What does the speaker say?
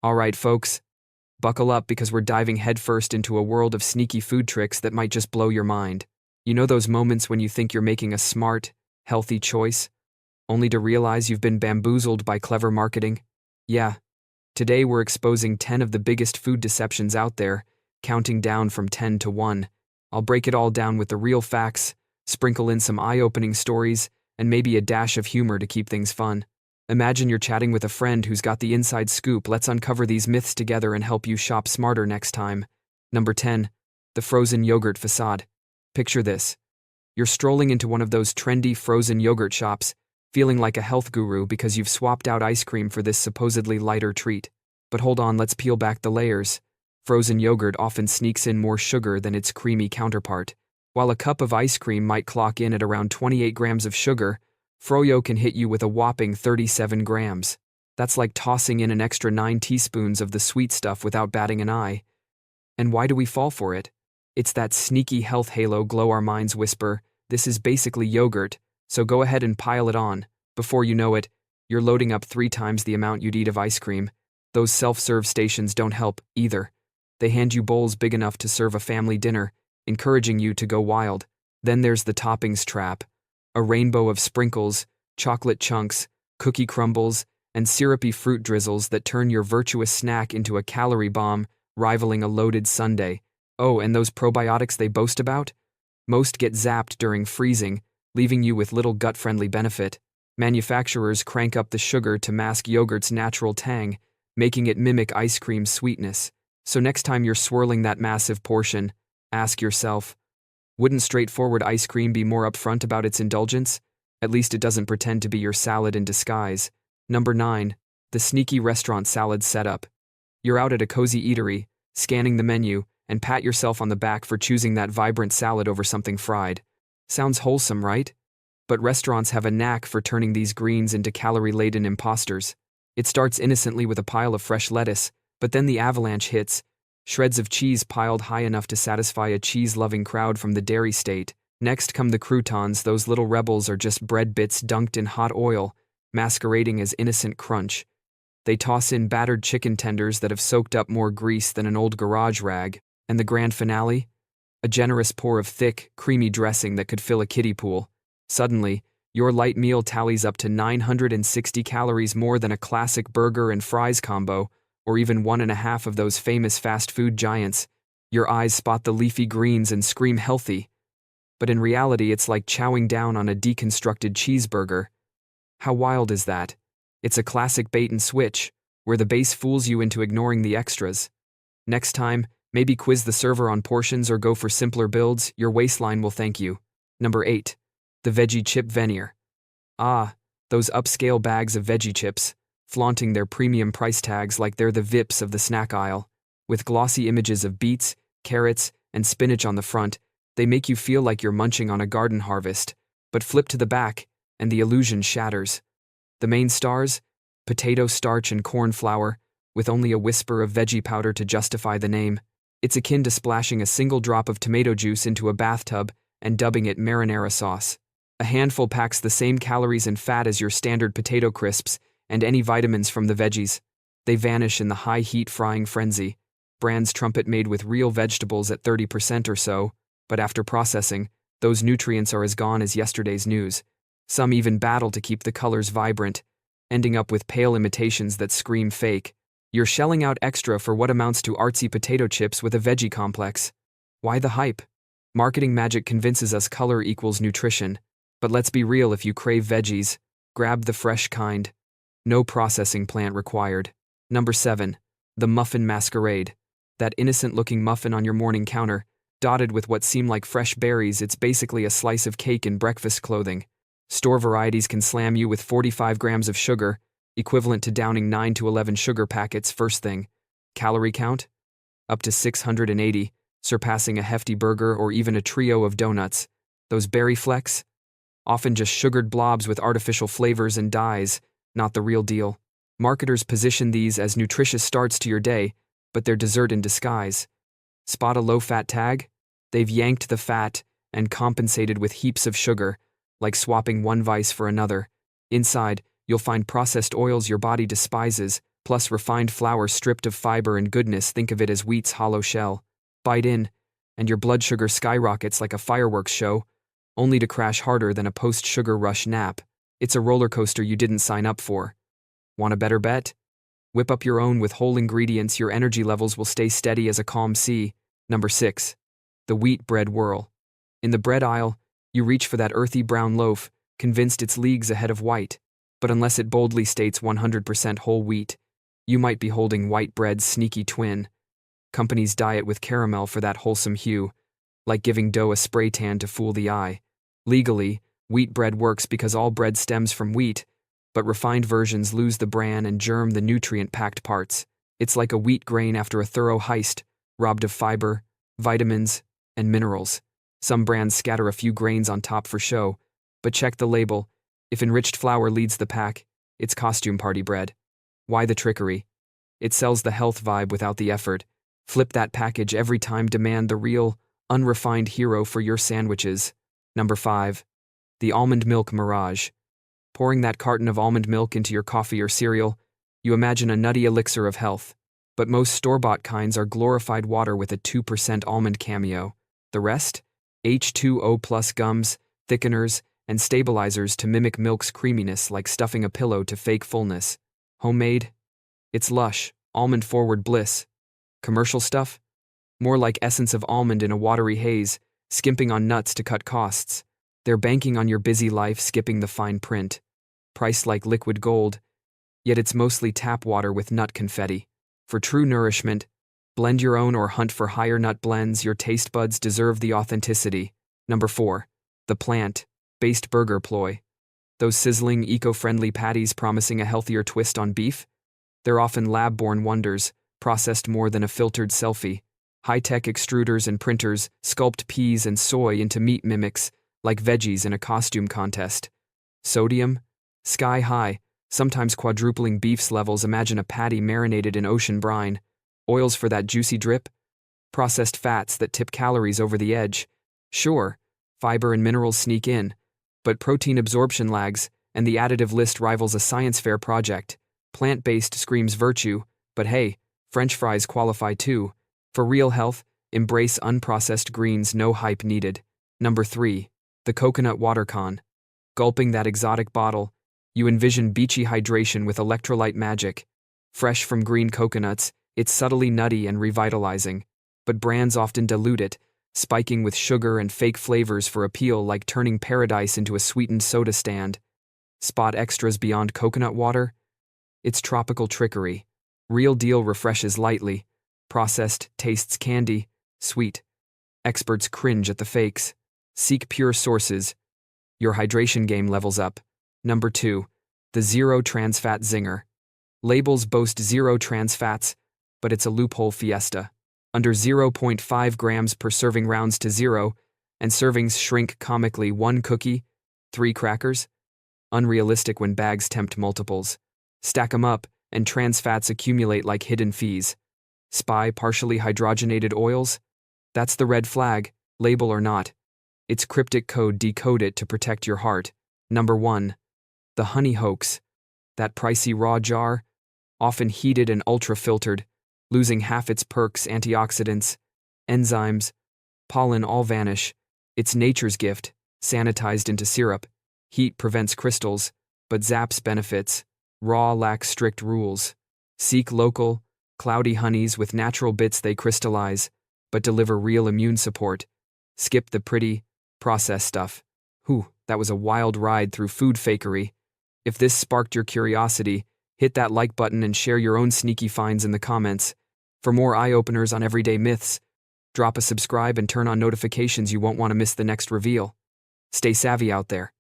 Alright, folks, buckle up because we're diving headfirst into a world of sneaky food tricks that might just blow your mind. You know those moments when you think you're making a smart, healthy choice, only to realize you've been bamboozled by clever marketing? Yeah. Today we're exposing 10 of the biggest food deceptions out there, counting down from 10 to 1. I'll break it all down with the real facts, sprinkle in some eye-opening stories, and maybe a dash of humor to keep things fun. Imagine you're chatting with a friend who's got the inside scoop. Let's uncover these myths together and help you shop smarter next time. Number 10. The frozen yogurt facade. Picture this. You're strolling into one of those trendy frozen yogurt shops, feeling like a health guru because you've swapped out ice cream for this supposedly lighter treat. But hold on, let's peel back the layers. Frozen yogurt often sneaks in more sugar than its creamy counterpart. While a cup of ice cream might clock in at around 28 grams of sugar, Froyo can hit you with a whopping 37 grams. That's like tossing in an extra 9 teaspoons of the sweet stuff without batting an eye. And why do we fall for it? It's that sneaky health halo glow our minds whisper, this is basically yogurt, so go ahead and pile it on. Before you know it, you're loading up 3 times the amount you'd eat of ice cream. Those self-serve stations don't help, either. They hand you bowls big enough to serve a family dinner, encouraging you to go wild. Then there's the toppings trap. A rainbow of sprinkles, chocolate chunks, cookie crumbles, and syrupy fruit drizzles that turn your virtuous snack into a calorie bomb, rivaling a loaded sundae. Oh, and those probiotics they boast about? Most get zapped during freezing, leaving you with little gut-friendly benefit. Manufacturers crank up the sugar to mask yogurt's natural tang, making it mimic ice cream sweetness. So next time you're swirling that massive portion, ask yourself, wouldn't straightforward ice cream be more upfront about its indulgence? At least it doesn't pretend to be your salad in disguise. Number 9. The sneaky restaurant salad setup. You're out at a cozy eatery, scanning the menu, and pat yourself on the back for choosing that vibrant salad over something fried. Sounds wholesome, right? But restaurants have a knack for turning these greens into calorie-laden imposters. It starts innocently with a pile of fresh lettuce, but then the avalanche hits. Shreds of cheese piled high enough to satisfy a cheese-loving crowd from the dairy state. Next come the croutons. Those little rebels are just bread bits dunked in hot oil, masquerading as innocent crunch. They toss in battered chicken tenders that have soaked up more grease than an old garage rag. And the grand finale? A generous pour of thick, creamy dressing that could fill a kiddie pool. Suddenly, your light meal tallies up to 960 calories more than a classic burger and fries combo, or even 1.5 of those famous fast food giants. Your eyes spot the leafy greens and scream healthy. But in reality, it's like chowing down on a deconstructed cheeseburger. How wild is that? It's a classic bait and switch, where the base fools you into ignoring the extras. Next time, maybe quiz the server on portions or go for simpler builds. Your waistline will thank you. Number 8. The veggie chip veneer. Ah, those upscale bags of veggie chips, flaunting their premium price tags like they're the VIPs of the snack aisle. With glossy images of beets, carrots, and spinach on the front, they make you feel like you're munching on a garden harvest. But flip to the back, and the illusion shatters. The main stars? Potato starch and corn flour, with only a whisper of veggie powder to justify the name. It's akin to splashing a single drop of tomato juice into a bathtub and dubbing it marinara sauce. A handful packs the same calories and fat as your standard potato crisps and any vitamins from the veggies. They vanish in the high-heat frying frenzy. Brands trumpet made with real vegetables at 30% or so, but after processing, those nutrients are as gone as yesterday's news. Some even battle to keep the colors vibrant, ending up with pale imitations that scream fake. You're shelling out extra for what amounts to artsy potato chips with a veggie complex. Why the hype? Marketing magic convinces us color equals nutrition. But let's be real, if you crave veggies, grab the fresh kind. No processing plant required. Number 7. The muffin masquerade. That innocent-looking muffin on your morning counter, dotted with what seem like fresh berries. It's basically a slice of cake in breakfast clothing. Store varieties can slam you with 45 grams of sugar, equivalent to downing 9 to 11 sugar packets first thing. Calorie count? Up to 680, surpassing a hefty burger or even a trio of donuts. Those berry flecks? Often just sugared blobs with artificial flavors and dyes, not the real deal. Marketers position these as nutritious starts to your day, but they're dessert in disguise. Spot a low-fat tag? They've yanked the fat and compensated with heaps of sugar, like swapping one vice for another. Inside, you'll find processed oils your body despises, plus refined flour stripped of fiber and goodness. Think of it as wheat's hollow shell. Bite in, and your blood sugar skyrockets like a fireworks show, only to crash harder than a post-sugar rush nap. It's a roller coaster you didn't sign up for. Want a better bet? Whip up your own with whole ingredients. Your energy levels will stay steady as a calm sea. Number 6. The wheat bread whirl. In the bread aisle, you reach for that earthy brown loaf, convinced it's leagues ahead of white. But unless it boldly states 100% whole wheat, you might be holding white bread's sneaky twin. Companies dye it with caramel for that wholesome hue, like giving dough a spray tan to fool the eye. Legally, wheat bread works because all bread stems from wheat, but refined versions lose the bran and germ, the nutrient-packed parts. It's like a wheat grain after a thorough heist, robbed of fiber, vitamins, and minerals. Some brands scatter a few grains on top for show, but check the label. If enriched flour leads the pack, it's costume party bread. Why the trickery? It sells the health vibe without the effort. Flip that package every time. Demand the real, unrefined hero for your sandwiches. Number 5. The almond milk mirage. Pouring that carton of almond milk into your coffee or cereal, you imagine a nutty elixir of health. But most store-bought kinds are glorified water with a 2% almond cameo. The rest? H2O plus gums, thickeners, and stabilizers to mimic milk's creaminess, like stuffing a pillow to fake fullness. Homemade? It's lush, almond-forward bliss. Commercial stuff? More like essence of almond in a watery haze, skimping on nuts to cut costs. They're banking on your busy life, skipping the fine print. Priced like liquid gold, yet it's mostly tap water with nut confetti. For true nourishment, blend your own or hunt for higher nut blends. Your taste buds deserve the authenticity. Number 4. The plant-based burger ploy. Those sizzling, eco-friendly patties promising a healthier twist on beef? They're often lab-born wonders, processed more than a filtered selfie. High-tech extruders and printers sculpt peas and soy into meat mimics, like veggies in a costume contest. Sodium? Sky high, sometimes quadrupling beef's levels. Imagine a patty marinated in ocean brine. Oils for that juicy drip? Processed fats that tip calories over the edge. Sure, fiber and minerals sneak in, but protein absorption lags, and the additive list rivals a science fair project. Plant-based screams virtue, but hey, French fries qualify too. For real health, embrace unprocessed greens, no hype needed. Number 3. The coconut water con. Gulping that exotic bottle, you envision beachy hydration with electrolyte magic. Fresh from green coconuts, it's subtly nutty and revitalizing, but brands often dilute it, spiking with sugar and fake flavors for appeal, like turning paradise into a sweetened soda stand. Spot extras beyond coconut water? It's tropical trickery. Real deal refreshes lightly. Processed tastes candy, sweet. Experts cringe at the fakes. Seek pure sources. Your hydration game levels up. Number 2. The zero trans fat zinger. Labels boast zero trans fats, but it's a loophole fiesta. Under 0.5 grams per serving rounds to zero, and servings shrink comically. 1 cookie, 3 crackers? Unrealistic when bags tempt multiples. Stack 'em up, and trans fats accumulate like hidden fees. Spy partially hydrogenated oils? That's the red flag, label or not. It's cryptic code. Decode it to protect your heart. Number 1. The honey hoax. That pricey raw jar, often heated and ultra-filtered, losing half its perks, antioxidants, enzymes, pollen all vanish. It's nature's gift, sanitized into syrup. Heat prevents crystals, but zaps benefits. Raw lacks strict rules. Seek local, cloudy honeys with natural bits. They crystallize, but deliver real immune support. Skip the pretty, processed stuff. That was a wild ride through food fakery. If this sparked your curiosity, hit that like button and share your own sneaky finds in the comments. For more eye-openers on everyday myths, drop a subscribe and turn on notifications. You won't want to miss the next reveal. Stay savvy out there.